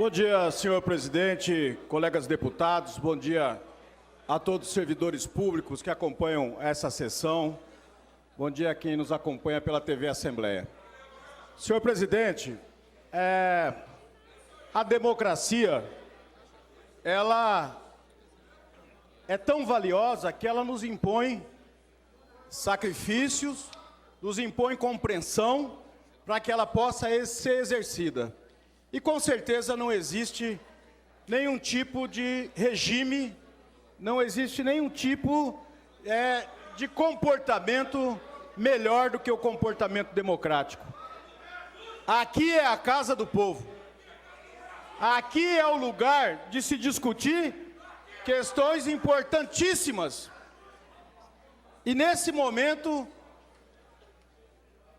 Bom dia, senhor presidente, colegas deputados, bom dia a todos os servidores públicos que acompanham essa sessão, bom dia a quem nos acompanha pela TV Assembleia. Senhor presidente, a democracia, ela é tão valiosa que ela nos impõe sacrifícios, nos impõe compreensão para que ela possa ser exercida. E com certeza não existe nenhum tipo de regime, não existe nenhum tipo de comportamento melhor do que o comportamento democrático. Aqui é a casa do povo. Aqui é o lugar de se discutir questões importantíssimas. E nesse momento,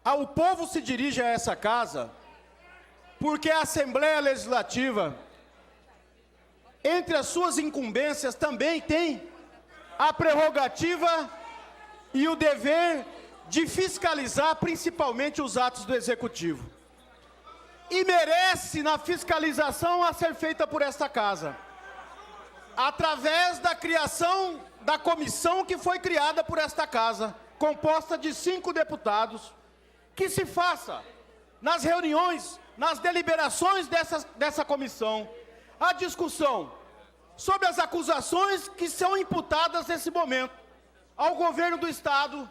o povo se dirige a essa casa porque a Assembleia Legislativa, entre as suas incumbências, também tem a prerrogativa e o dever de fiscalizar principalmente os atos do Executivo. E merece, na fiscalização, a ser feita por esta casa, através da criação da comissão que foi criada por esta casa, composta de 5 deputados, que se faça nas reuniões, nas deliberações dessa comissão, a discussão sobre as acusações que são imputadas nesse momento ao governo do Estado,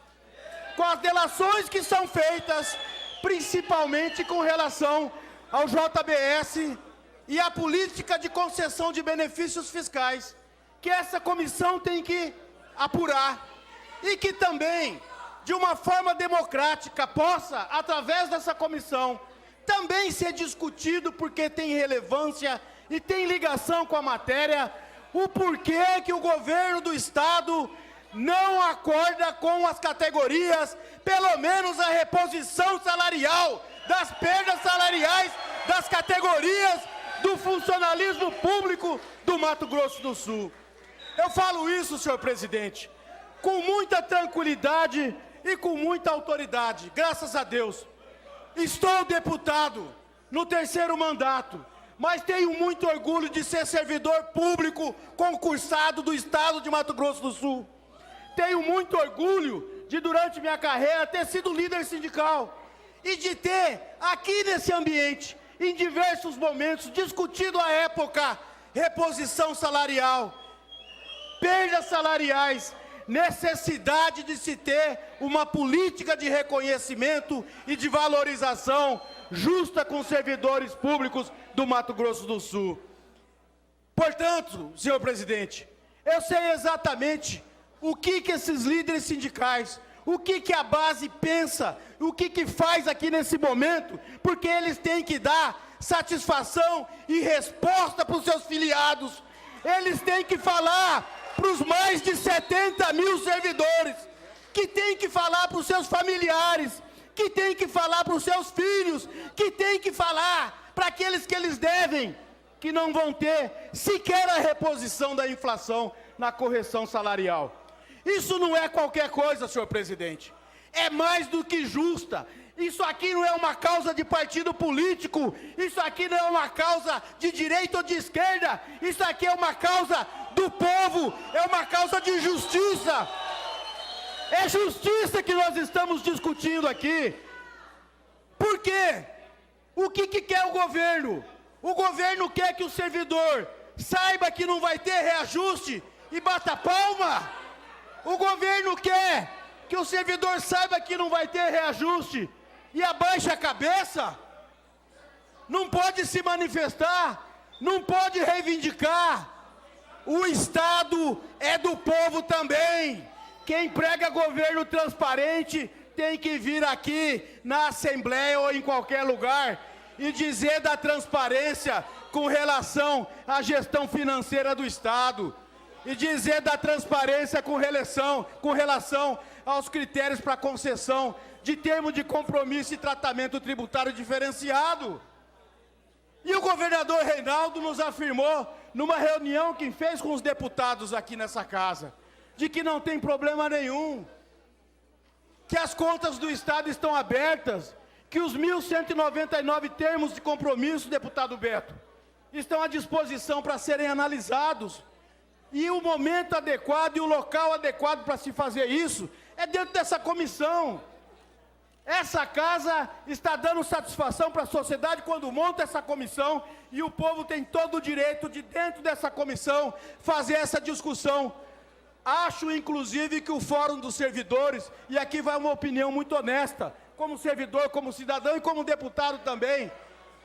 com as delações que são feitas, principalmente com relação ao JBS e à política de concessão de benefícios fiscais, que essa comissão tem que apurar e que também, de uma forma democrática, possa, através dessa comissão, também ser discutido, porque tem relevância e tem ligação com a matéria, o porquê que o governo do Estado não acorda com as categorias, pelo menos a reposição salarial, das perdas salariais das categorias do funcionalismo público do Mato Grosso do Sul. Eu falo isso, senhor presidente, com muita tranquilidade e com muita autoridade, graças a Deus. Estou deputado no 3º mandato, mas tenho muito orgulho de ser servidor público concursado do Estado de Mato Grosso do Sul. Tenho muito orgulho de, durante minha carreira, ter sido líder sindical e de ter, aqui nesse ambiente, em diversos momentos, discutido à época reposição salarial, perdas salariais, necessidade de se ter uma política de reconhecimento e de valorização justa com os servidores públicos do Mato Grosso do Sul. Portanto, senhor presidente, eu sei exatamente o que esses líderes sindicais, o que a base pensa, o que faz aqui nesse momento, porque eles têm que dar satisfação e resposta para os seus filiados. Eles têm que falar para os mais de 70 mil servidores, que tem que falar para os seus familiares, que tem que falar para os seus filhos, que tem que falar para aqueles que eles devem, que não vão ter sequer a reposição da inflação na correção salarial. Isso não é qualquer coisa, senhor presidente, é mais do que justa. Isso aqui não é uma causa de partido político, isso aqui não é uma causa de direita ou de esquerda, isso aqui é uma causa do povo, é uma causa de justiça. É justiça que nós estamos discutindo aqui. Por quê? O que quer o governo? O governo quer que o servidor saiba que não vai ter reajuste e bata palma? O governo quer que o servidor saiba que não vai ter reajuste e abaixe a cabeça? Não pode se manifestar, não pode reivindicar. O Estado é do povo também. Quem prega governo transparente tem que vir aqui na Assembleia ou em qualquer lugar e dizer da transparência com relação à gestão financeira do Estado, e dizer da transparência com relação aos critérios para concessão de termo de compromisso e tratamento tributário diferenciado. E o governador Reinaldo nos afirmou, numa reunião que fez com os deputados aqui nessa casa, de que não tem problema nenhum, que as contas do Estado estão abertas, que os 1.199 termos de compromisso, deputado Beto, estão à disposição para serem analisados. E o momento adequado e o local adequado para se fazer isso é dentro dessa comissão. Essa casa está dando satisfação para a sociedade quando monta essa comissão, e o povo tem todo o direito de, dentro dessa comissão, fazer essa discussão. Acho, inclusive, que o Fórum dos Servidores, e aqui vai uma opinião muito honesta, como servidor, como cidadão e como deputado também,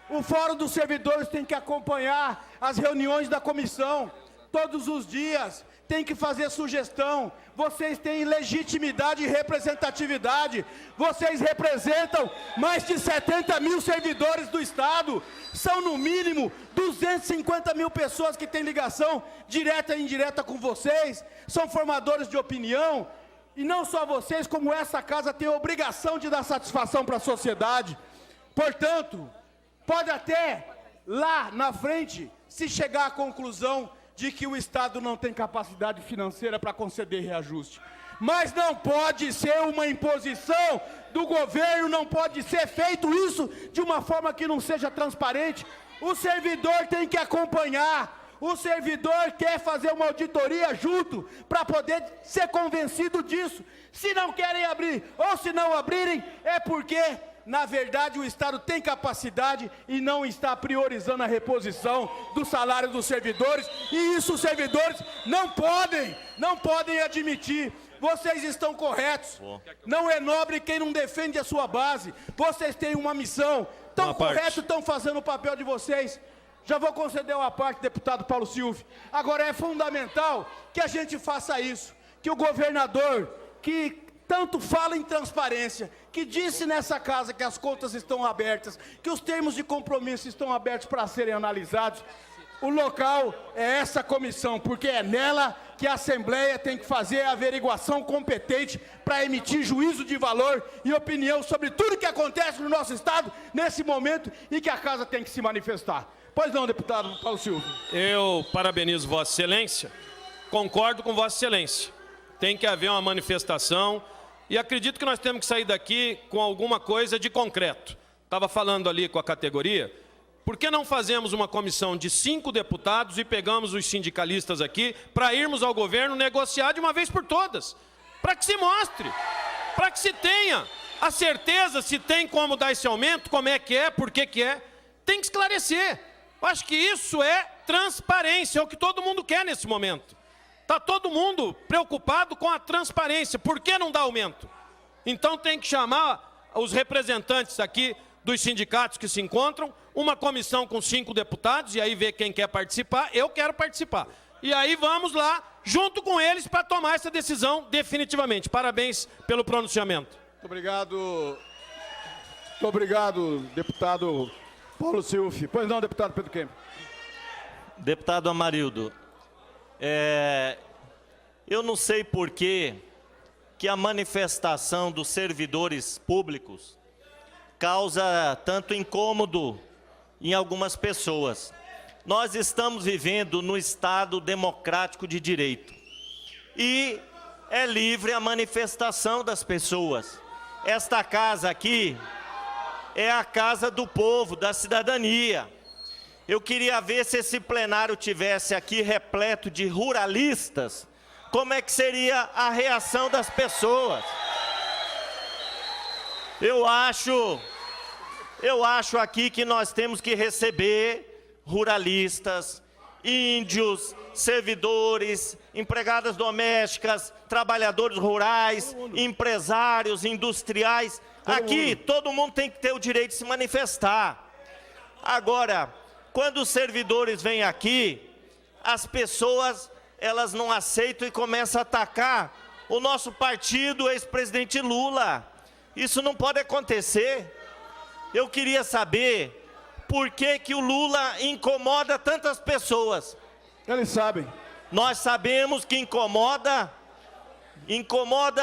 o Fórum dos Servidores tem que acompanhar as reuniões da comissão, todos os dias, tem que fazer sugestão. Vocês têm legitimidade e representatividade, vocês representam mais de 70 mil servidores do Estado, são no mínimo 250 mil pessoas que têm ligação direta e indireta com vocês, são formadores de opinião, e não só vocês, como essa casa tem a obrigação de dar satisfação para a sociedade. Portanto, pode até lá na frente se chegar à conclusão de que o Estado não tem capacidade financeira para conceder reajuste. Mas não pode ser uma imposição do governo, não pode ser feito isso de uma forma que não seja transparente. O servidor tem que acompanhar, o servidor quer fazer uma auditoria junto para poder ser convencido disso. Se não querem abrir ou se não abrirem, é porque, na verdade, o Estado tem capacidade e não está priorizando a reposição do salário dos servidores, e isso os servidores não podem admitir. Vocês estão corretos, não é nobre quem não defende a sua base, vocês têm uma missão, tão correto, estão fazendo o papel de vocês. Já vou conceder uma parte, deputado Paulo Silvio. Agora é fundamental que a gente faça isso, que o governador, que tanto fala em transparência, que disse nessa casa que as contas estão abertas, que os termos de compromisso estão abertos para serem analisados, o local é essa comissão, porque é nela que a Assembleia tem que fazer a averiguação competente para emitir juízo de valor e opinião sobre tudo que acontece no nosso Estado nesse momento, e que a casa tem que se manifestar. Pois não, deputado Paulo Silvio. Eu parabenizo Vossa Excelência, concordo com Vossa Excelência. Tem que haver uma manifestação e acredito que nós temos que sair daqui com alguma coisa de concreto. Estava falando ali com a categoria, por que não fazemos uma comissão de 5 deputados e pegamos os sindicalistas aqui para irmos ao governo negociar de uma vez por todas? Para que se mostre, para que se tenha a certeza se tem como dar esse aumento, como é que é, por que é. Tem que esclarecer. Eu acho que isso é transparência, é o que todo mundo quer nesse momento. Está todo mundo preocupado com a transparência. Por que não dá aumento? Então tem que chamar os representantes aqui dos sindicatos que se encontram, uma comissão com 5 deputados, e aí ver quem quer participar. Eu quero participar. E aí vamos lá, junto com eles, para tomar essa decisão definitivamente. Parabéns pelo pronunciamento. Muito obrigado, deputado Paulo Silvio. Pois não, deputado Pedro Kemp. Deputado Amarildo, eu não sei por que a manifestação dos servidores públicos causa tanto incômodo em algumas pessoas. Nós estamos vivendo no Estado democrático de direito e é livre a manifestação das pessoas. Esta casa aqui é a casa do povo, da cidadania. Eu queria ver se esse plenário tivesse aqui repleto de ruralistas, como é que seria a reação das pessoas. Eu acho aqui que nós temos que receber ruralistas, índios, servidores, empregadas domésticas, trabalhadores rurais, empresários, industriais. Aqui todo mundo tem que ter o direito de se manifestar. Agora, quando os servidores vêm aqui, as pessoas, elas não aceitam e começam a atacar o nosso partido, o ex-presidente Lula. Isso não pode acontecer. Eu queria saber por que o Lula incomoda tantas pessoas. Eles sabem. Nós sabemos que incomoda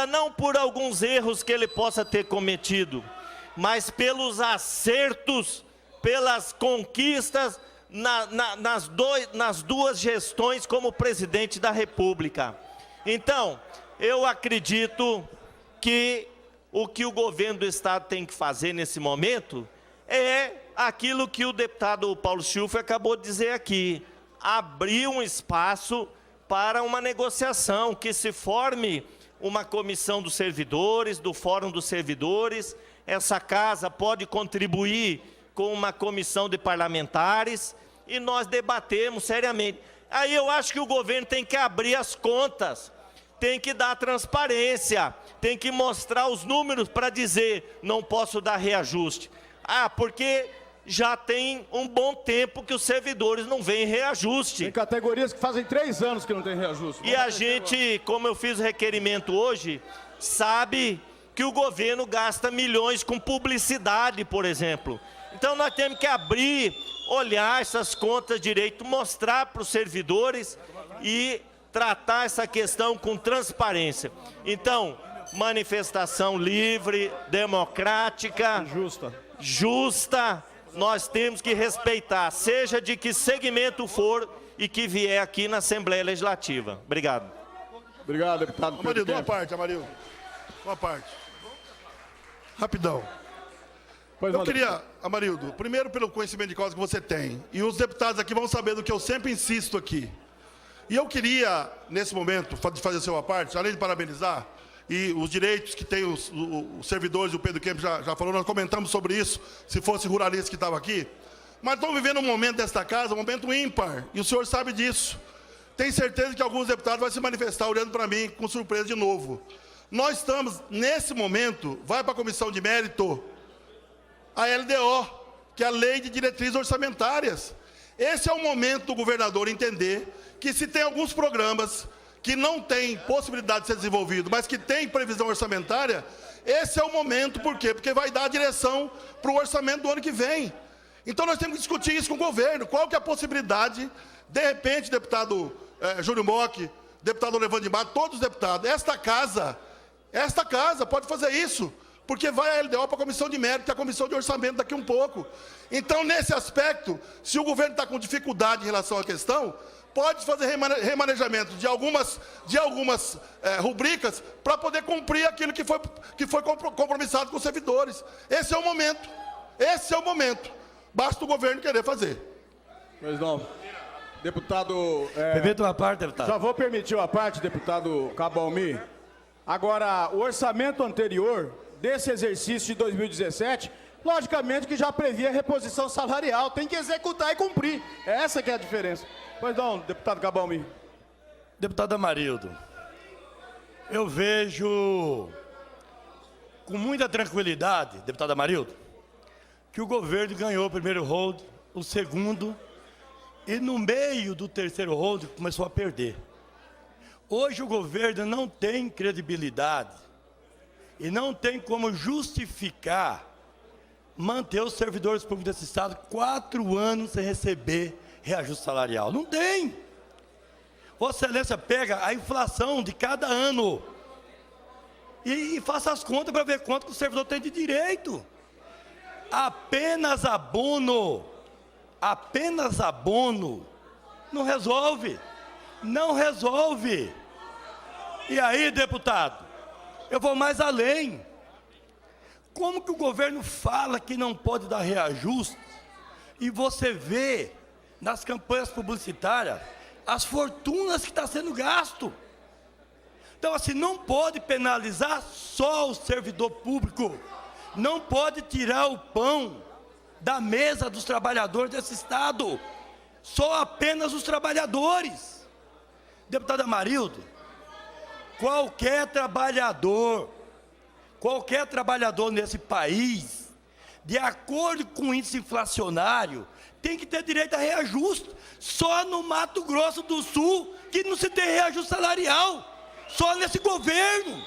não por alguns erros que ele possa ter cometido, mas pelos acertos, pelas conquistas nas duas gestões como presidente da República. Então, eu acredito que o que o governo do Estado tem que fazer nesse momento é aquilo que o deputado Paulo Schiff acabou de dizer aqui, abrir um espaço para uma negociação, que se forme uma comissão dos servidores, do Fórum dos Servidores. Essa casa pode contribuir com uma comissão de parlamentares e nós debatemos seriamente. Aí eu acho que o governo tem que abrir as contas, tem que dar transparência, tem que mostrar os números para dizer, não posso dar reajuste. Porque já tem um bom tempo que os servidores não veem reajuste. Tem categorias que fazem 3 anos que não tem reajuste. E a gente, como eu fiz o requerimento hoje, sabe que o governo gasta milhões com publicidade, por exemplo. Então nós temos que abrir, olhar essas contas direito, mostrar para os servidores e tratar essa questão com transparência. Então, manifestação livre, democrática, justa, nós temos que respeitar, seja de que segmento for e que vier aqui na Assembleia Legislativa. Obrigado. Obrigado, deputado. Amarildo, uma parte, Amarildo. Uma parte. Rapidão. Eu queria, Amarildo, primeiro pelo conhecimento de causa que você tem, e os deputados aqui vão saber do que eu sempre insisto aqui. E eu queria, nesse momento, fazer a sua parte, além de parabenizar, e os direitos que tem os servidores, o Pedro Kemp já falou, nós comentamos sobre isso, se fosse ruralista que estava aqui, mas estamos vivendo um momento desta casa, um momento ímpar, e o senhor sabe disso. Tenho certeza que alguns deputados vão se manifestar olhando para mim com surpresa de novo. Nós estamos, nesse momento, vai para a comissão de mérito, a LDO, que é a Lei de Diretrizes Orçamentárias. Esse é o momento do governador entender que se tem alguns programas que não têm possibilidade de ser desenvolvido, mas que tem previsão orçamentária, esse é o momento, por quê? Porque vai dar a direção para o orçamento do ano que vem. Então nós temos que discutir isso com o governo, qual que é a possibilidade, de repente, deputado Júlio Mock, deputado Levandro de Mato, todos os deputados, esta casa pode fazer isso, porque vai a LDO para a comissão de mérito, e a comissão de orçamento daqui um pouco. Então, nesse aspecto, se o governo está com dificuldade em relação à questão, pode fazer remanejamento de algumas rubricas para poder cumprir aquilo que foi compromissado com os servidores. Esse é o momento. Basta o governo querer fazer. Pois não. Deputado... Permita uma parte, deputado. Já vou permitir uma parte, deputado Cabalmi. Agora, o orçamento anterior desse exercício de 2017, logicamente que já previa reposição salarial, tem que executar e cumprir. Essa que é a diferença. Pois não, deputado Cabalmi. Deputado Amarildo, eu vejo com muita tranquilidade, deputado Amarildo, que o governo ganhou o primeiro hold, o segundo, e no meio do terceiro hold começou a perder. Hoje o governo não tem credibilidade e não tem como justificar manter os servidores públicos desse Estado 4 anos sem receber reajuste salarial. Não tem. Vossa Excelência pega a inflação de cada ano e faça as contas para ver quanto que o servidor tem de direito. Apenas abono não resolve. Não resolve. E aí, deputado, eu vou mais além. Como que o governo fala que não pode dar reajuste e você vê nas campanhas publicitárias as fortunas que estão sendo gasto? Então, assim, não pode penalizar só o servidor público, não pode tirar o pão da mesa dos trabalhadores desse Estado, só apenas os trabalhadores. Deputado Amarildo, qualquer trabalhador nesse país, de acordo com o índice inflacionário, tem que ter direito a reajuste. Só no Mato Grosso do Sul que não se tem reajuste salarial. Só nesse governo.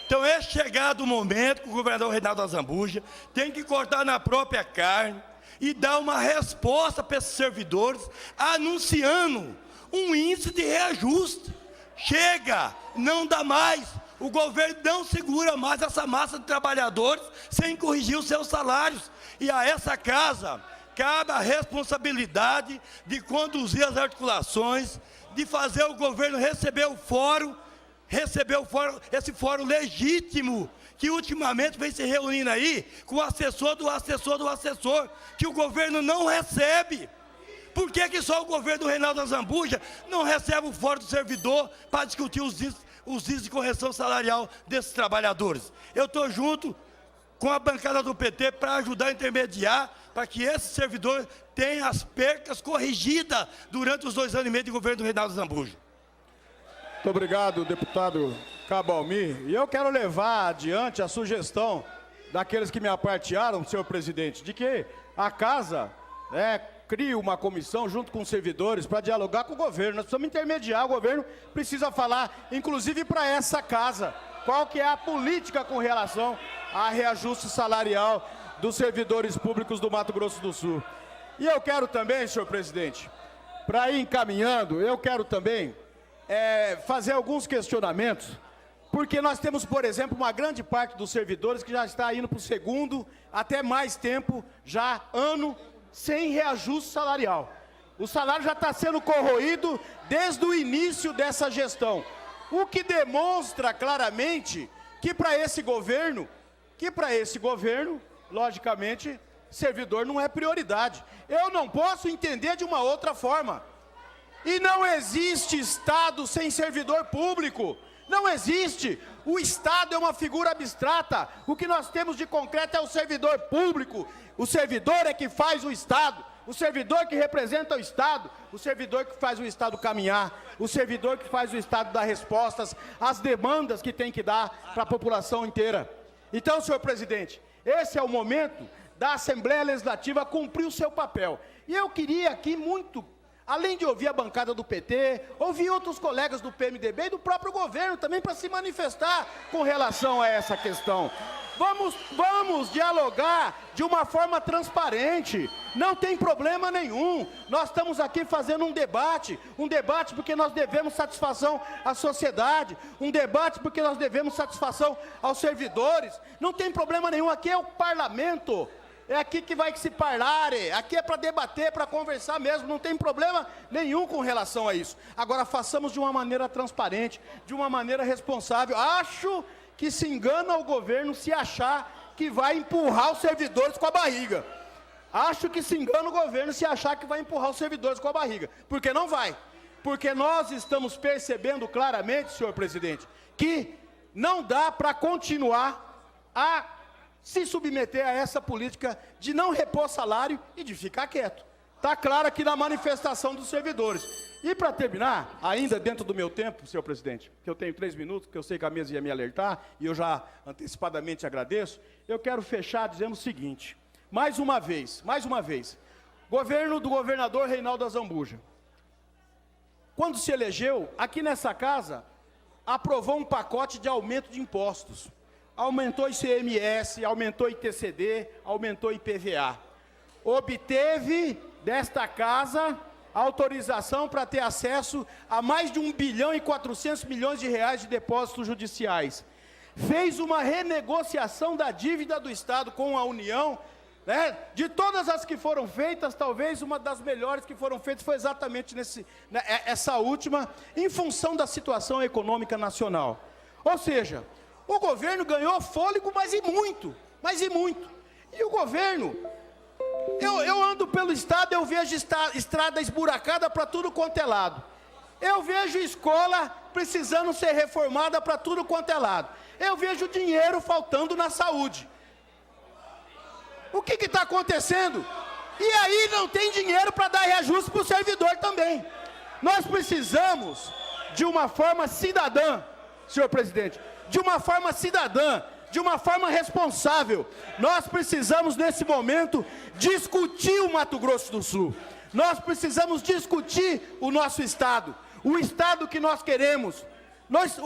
Então é chegado o momento que o governador Reinaldo Azambuja tem que cortar na própria carne e dar uma resposta para esses servidores, anunciando um índice de reajuste. Chega, não dá mais. O governo não segura mais essa massa de trabalhadores sem corrigir os seus salários. E a essa casa cabe a responsabilidade de conduzir as articulações, de fazer o governo receber o fórum receber esse fórum legítimo, que ultimamente vem se reunindo aí com o assessor do assessor do assessor, que o governo não recebe. Por que só o governo do Reinaldo Azambuja não recebe o fórum do servidor para discutir os índices de correção salarial desses trabalhadores? Eu estou junto com a bancada do PT para ajudar a intermediar, para que esse servidor tenha as percas corrigidas durante os 2 anos e meio de governo do Reinaldo Azambuja. Muito obrigado, deputado Cabo Almir. E eu quero levar adiante a sugestão daqueles que me apartearam, senhor presidente, de que a casa crie uma comissão junto com os servidores para dialogar com o governo. Nós precisamos intermediar, o governo precisa falar, inclusive para essa casa, qual que é a política com relação a reajuste salarial dos servidores públicos do Mato Grosso do Sul. E eu quero também, senhor presidente, para ir encaminhando, eu quero também fazer alguns questionamentos, porque nós temos, por exemplo, uma grande parte dos servidores que já está indo para o 2º, até mais tempo, já ano, sem reajuste salarial. O salário já está sendo corroído desde o início dessa gestão, o que demonstra claramente que para esse governo, logicamente, servidor não é prioridade. Eu não posso entender de uma outra forma. E não existe Estado sem servidor público. Não existe. O Estado é uma figura abstrata. O que nós temos de concreto é o servidor público. O servidor é que faz o Estado. O servidor que representa o Estado. O servidor que faz o Estado caminhar. O servidor que faz o Estado dar respostas às demandas que tem que dar para a população inteira. Então, senhor presidente, esse é o momento da Assembleia Legislativa cumprir o seu papel. E eu queria aqui muito, além de ouvir a bancada do PT, ouvir outros colegas do PMDB e do próprio governo também para se manifestar com relação a essa questão. Vamos dialogar de uma forma transparente, não tem problema nenhum. Nós estamos aqui fazendo um debate porque nós devemos satisfação à sociedade, um debate porque nós devemos satisfação aos servidores. Não tem problema nenhum, aqui é o parlamento. É aqui que vai se falar, aqui é para debater, para conversar mesmo, não tem problema nenhum com relação a isso. Agora, façamos de uma maneira transparente, de uma maneira responsável. Acho que se engana o governo se achar que vai empurrar os servidores com a barriga. Acho que se engana o governo se achar que vai empurrar os servidores com a barriga, porque não vai. Porque nós estamos percebendo claramente, senhor presidente, que não dá para continuar a se submeter a essa política de não repor salário e de ficar quieto. Está claro aqui na manifestação dos servidores. E para terminar, ainda dentro do meu tempo, senhor presidente, que eu tenho 3 minutos, que eu sei que a mesa ia me alertar, e eu já antecipadamente agradeço, eu quero fechar dizendo o seguinte, mais uma vez, governo do governador Reinaldo Azambuja, quando se elegeu, aqui nessa casa, aprovou um pacote de aumento de impostos. Aumentou ICMS, aumentou ITCD, aumentou IPVA. Obteve desta casa autorização para ter acesso a mais de 1,4 bilhão de reais de depósitos judiciais. Fez uma renegociação da dívida do Estado com a União, né? De todas as que foram feitas, talvez uma das melhores que foram feitas foi exatamente essa última, em função da situação econômica nacional. Ou seja, o governo ganhou fôlego, mas e muito. E o governo, eu ando pelo estado, eu vejo estrada esburacada para tudo quanto é lado. Eu vejo escola precisando ser reformada para tudo quanto é lado. Eu vejo dinheiro faltando na saúde. O que está acontecendo? E aí não tem dinheiro para dar reajuste para o servidor também. Nós precisamos de uma forma cidadã, senhor presidente, de uma forma cidadã, de uma forma responsável. Nós precisamos, nesse momento, discutir o Mato Grosso do Sul. Nós precisamos discutir o nosso Estado, o Estado que nós queremos. Nós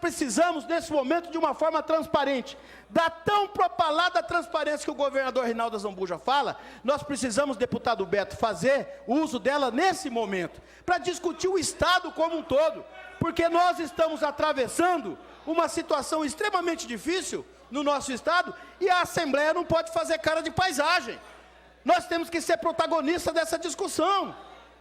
precisamos, nesse momento, de uma forma transparente. Da tão propalada transparência que o governador Reinaldo Azambuja fala, nós precisamos, deputado Beto, fazer uso dela nesse momento, para discutir o Estado como um todo, porque nós estamos atravessando uma situação extremamente difícil no nosso Estado e a Assembleia não pode fazer cara de paisagem. Nós temos que ser protagonistas dessa discussão.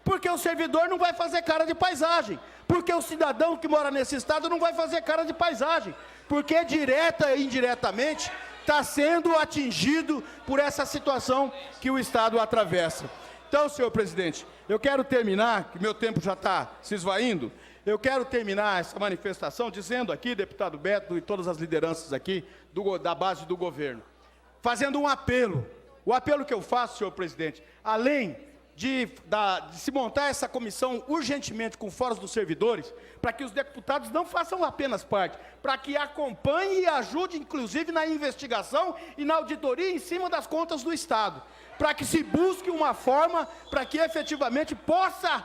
Porque o servidor não vai fazer cara de paisagem. Porque o cidadão que mora nesse estado não vai fazer cara de paisagem. Porque direta e indiretamente está sendo atingido por essa situação que o estado atravessa. Então, senhor presidente, eu quero terminar, que meu tempo já está se esvaindo, eu quero terminar essa manifestação dizendo aqui, deputado Beto e todas as lideranças aqui da base do governo, fazendo um apelo. O apelo que eu faço, senhor presidente, além de se montar essa comissão urgentemente com fóruns dos servidores, para que os deputados não façam apenas parte, para que acompanhem e ajudem, inclusive, na investigação e na auditoria em cima das contas do Estado, para que se busque uma forma para que efetivamente possa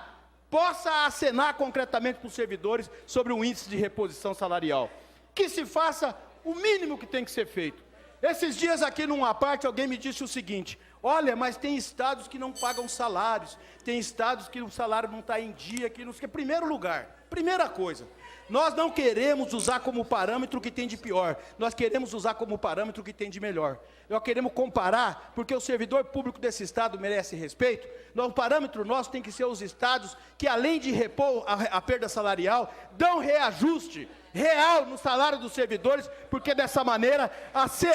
acenar concretamente para os servidores sobre o índice de reposição salarial. Que se faça o mínimo que tem que ser feito. Esses dias aqui numa parte alguém me disse o seguinte: olha, mas tem estados que não pagam salários, tem estados que o salário não está em dia, que não sei o que. Primeiro lugar, primeira coisa, nós não queremos usar como parâmetro o que tem de pior, nós queremos usar como parâmetro o que tem de melhor. Nós queremos comparar, porque o servidor público desse estado merece respeito. O parâmetro nosso tem que ser os estados que, além de repor a perda salarial, dão reajuste real no salário dos servidores, porque dessa maneira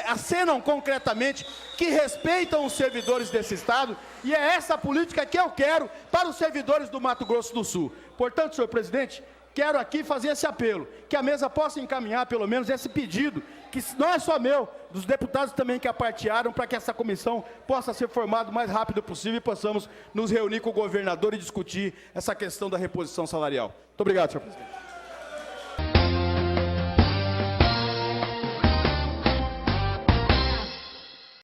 acenam concretamente que respeitam os servidores desse estado, e é essa política que eu quero para os servidores do Mato Grosso do Sul. Portanto, senhor presidente, quero aqui fazer esse apelo, que a mesa possa encaminhar pelo menos esse pedido, que não é só meu, dos deputados também que apartearam, para que essa comissão possa ser formada o mais rápido possível e possamos nos reunir com o governador e discutir essa questão da reposição salarial. Muito obrigado, senhor presidente.